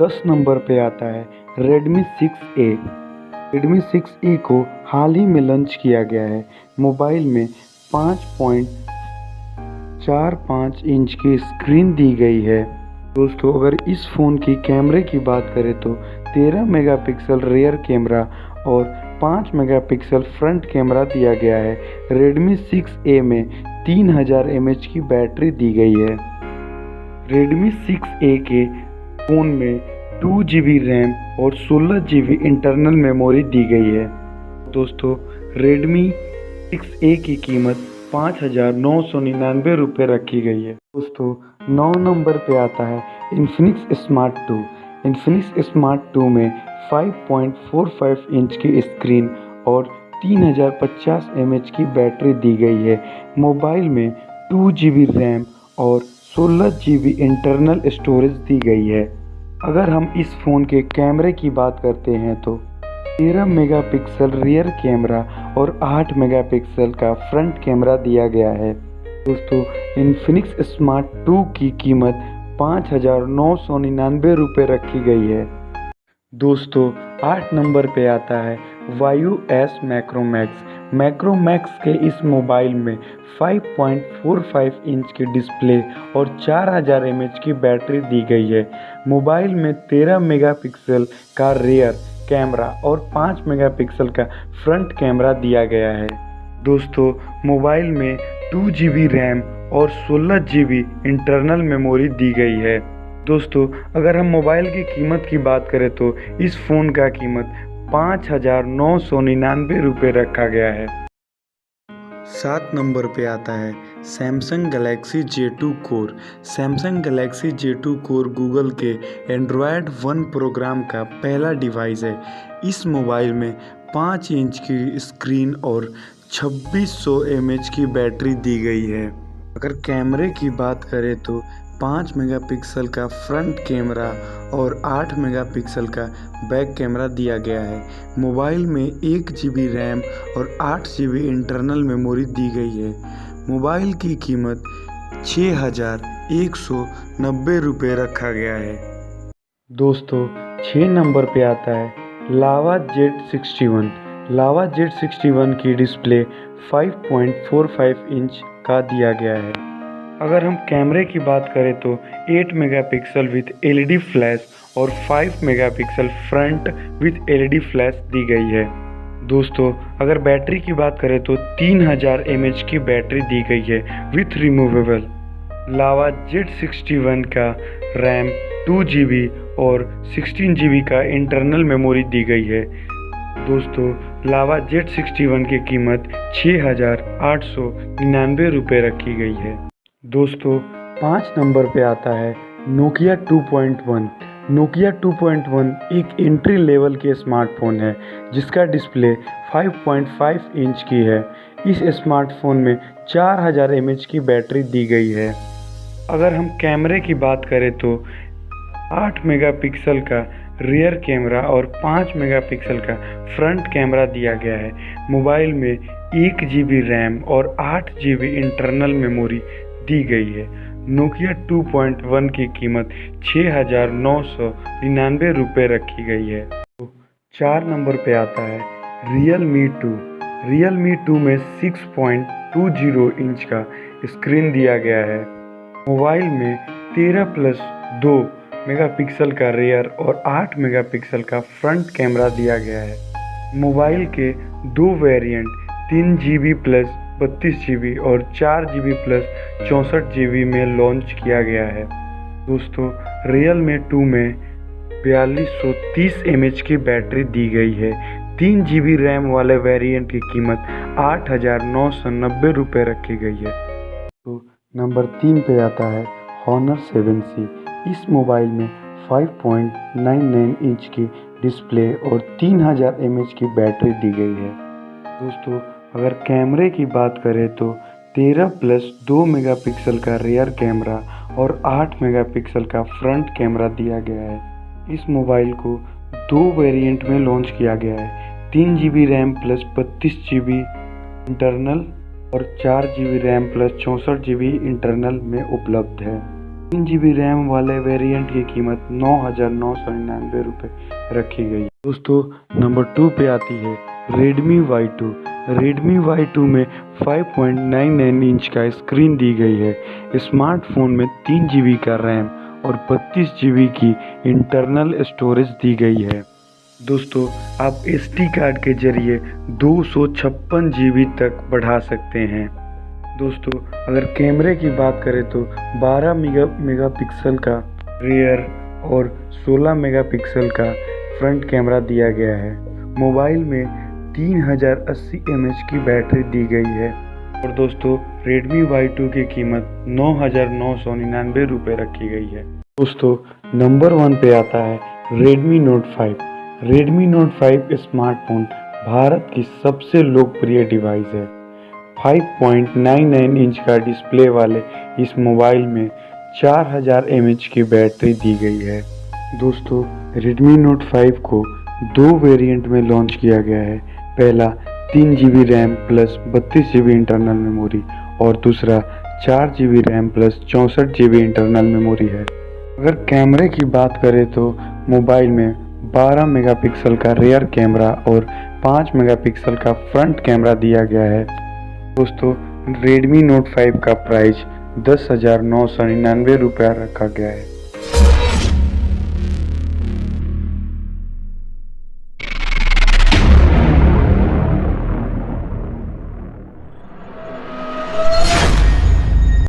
10 number पे आता है Redmi 6A। Redmi 6A को हाल ही में लॉन्च किया गया है। मोबाइल में 5.45 इंच की स्क्रीन दी गई है। दोस्तों, अगर इस फ़ोन की कैमरे की बात करें तो 13 मेगापिक्सल रियर कैमरा और 5 मेगापिक्सल फ्रंट कैमरा दिया गया है। Redmi 6A में 3000 mAh की बैटरी दी गई है। Redmi 6A के फ़ोन में 2GB रैम और 16GB इंटरनल मेमोरी दी गई है। दोस्तों, Redmi 6A की कीमत 5,999 रुपये रखी गई है। दोस्तों, 9 नंबर पे आता है Infinix Smart 2। Infinix Smart 2 में 5.45 इंच की स्क्रीन और 3050 mAh की बैटरी दी गई है। मोबाइल में 2GB रैम और 16GB इंटरनल स्टोरेज दी गई है। अगर हम इस फ़ोन के कैमरे की बात करते हैं तो 13 मेगापिक्सल रियर कैमरा और 8 मेगापिक्सल का फ्रंट कैमरा दिया गया है। दोस्तों, Infinix Smart 2 की कीमत 5,999 रुपये रखी गई है। दोस्तों, 8 नंबर पे आता है Vayu S Macromax। मैक्रोमैक्स के इस मोबाइल में 5.45 इंच की डिस्प्ले और 4000 mAh की बैटरी दी गई है। मोबाइल में 13 मेगापिक्सल का रियर कैमरा और 5 मेगापिक्सल का फ्रंट कैमरा दिया गया है। दोस्तों, मोबाइल में 2GB रैम और 16GB इंटरनल मेमोरी दी गई है। दोस्तों, अगर हम मोबाइल की कीमत की बात करें तो इस फ़ोन का कीमत 5,999 रुपये रखा गया है। 7 नंबर पे आता है Samsung Galaxy J2 Core। Samsung Galaxy J2 Core Google के Android One प्रोग्राम का पहला डिवाइस है। इस मोबाइल में 5 इंच की स्क्रीन और 2600 mAh की बैटरी दी गई है। अगर कैमरे की बात करें तो 5 मेगापिक्सल का फ्रंट कैमरा और 8 मेगापिक्सल का बैक कैमरा दिया गया है। मोबाइल में 1GB रैम और 8GB इंटरनल मेमोरी दी गई है। मोबाइल की कीमत 6,190 रुपये रखा गया है। दोस्तों, 6 नंबर पे आता है Lava Z61। Lava Z61 की डिस्प्ले 5.45 इंच का दिया गया है। अगर हम कैमरे की बात करें तो 8 मेगापिक्सल विथ LED फ्लैश और 5 megapixel front with LED flash दी गई है। दोस्तों, अगर बैटरी की बात करें तो 3000 mAh की बैटरी दी गई है विथ रिमूवेबल। Lava Z61 का रैम 2GB और 16GB का इंटरनल मेमोरी दी गई है। दोस्तों, Lava Z61 की कीमत 6,899 रुपये रखी गई है। दोस्तों, 5 नंबर पे आता है Nokia 2.1। Nokia 2.1 एक एंट्री लेवल के स्मार्टफोन है जिसका डिस्प्ले 5.5 इंच की है। इस स्मार्टफोन में 4000 mAh की बैटरी दी गई है। अगर हम कैमरे की बात करें तो 8 मेगापिक्सल का रियर कैमरा और 5 मेगापिक्सल का फ्रंट कैमरा दिया गया है। मोबाइल में 1GB रैम और 8GB इंटरनल मेमोरी दी गई है। Nokia 2.1 की कीमत 6,999 रुपये रखी गई है। 4 नंबर पे आता है Realme 2। Realme 2 में 6.20 इंच का स्क्रीन दिया गया है। मोबाइल में 13+2 मेगापिक्सल का रियर और 8 मेगापिक्सल का फ्रंट कैमरा दिया गया है। मोबाइल के 2 वेरिएंट 3GB प्लस 32GB और 4GB प्लस 64GB में लॉन्च किया गया है। दोस्तों, Realme 2 में 4230 mAh की बैटरी दी गई है। 3GB रैम वाले वेरिएंट की कीमत 8,990 रुपये रखी गई है। तो नंबर 3 पे आता है Honor 7C। इस मोबाइल में 5.99 इंच की डिस्प्ले और 3000 mAh की बैटरी दी गई है। दोस्तों, अगर कैमरे की बात करें तो 13+2 मेगापिक्सल का रियर कैमरा और 8 मेगापिक्सल का फ्रंट कैमरा दिया गया है। इस मोबाइल को 2 वेरिएंट में लॉन्च किया गया है। 3GB RAM plus 32GB internal और 4GB RAM plus 64GB internal में उपलब्ध है। 3 GB रैम वाले वेरिएंट की कीमत 9,999 रुपये रखी गई। दोस्तों नंबर 2 पे आती है Redmi Y2। Redmi Y2 में 5.99 इंच का स्क्रीन दी गई है। स्मार्टफोन में 3 GB का रैम और 32 GB की इंटरनल स्टोरेज दी गई है। दोस्तों आप SD कार्ड के जरिए 256 GB तक बढ़ा सकते हैं। दोस्तों अगर कैमरे की बात करें तो 12 मेगापिक्सल का रियर और 16 मेगापिक्सल का फ्रंट कैमरा दिया गया है। मोबाइल में 3080 mAh की बैटरी दी गई है। और दोस्तों Redmi Y2 की कीमत 9,999 रुपये रखी गई है। दोस्तों नंबर 1 पे आता है Redmi Note 5। Redmi Note 5 smartphone Bharat की सबसे लोकप्रिय डिवाइस है। 5.99 इंच का डिस्प्ले वाले इस मोबाइल में 4000 mAh की बैटरी दी गई है। दोस्तों Redmi Note 5 को 2 वेरिएंट में लॉन्च किया गया है। पहला 3 GB RAM plus 32 GB internal memory और दूसरा 4 GB RAM plus 64 GB internal memory है। अगर कैमरे की बात करें तो मोबाइल में 12 मेगापिक्सल का रियर कैमरा और 5 मेगापिक्सल का फ्रंट कैमरा दिया गया है। दोस्तों Redmi Note 5 का प्राइस 10,999 रुपया रखा गया है।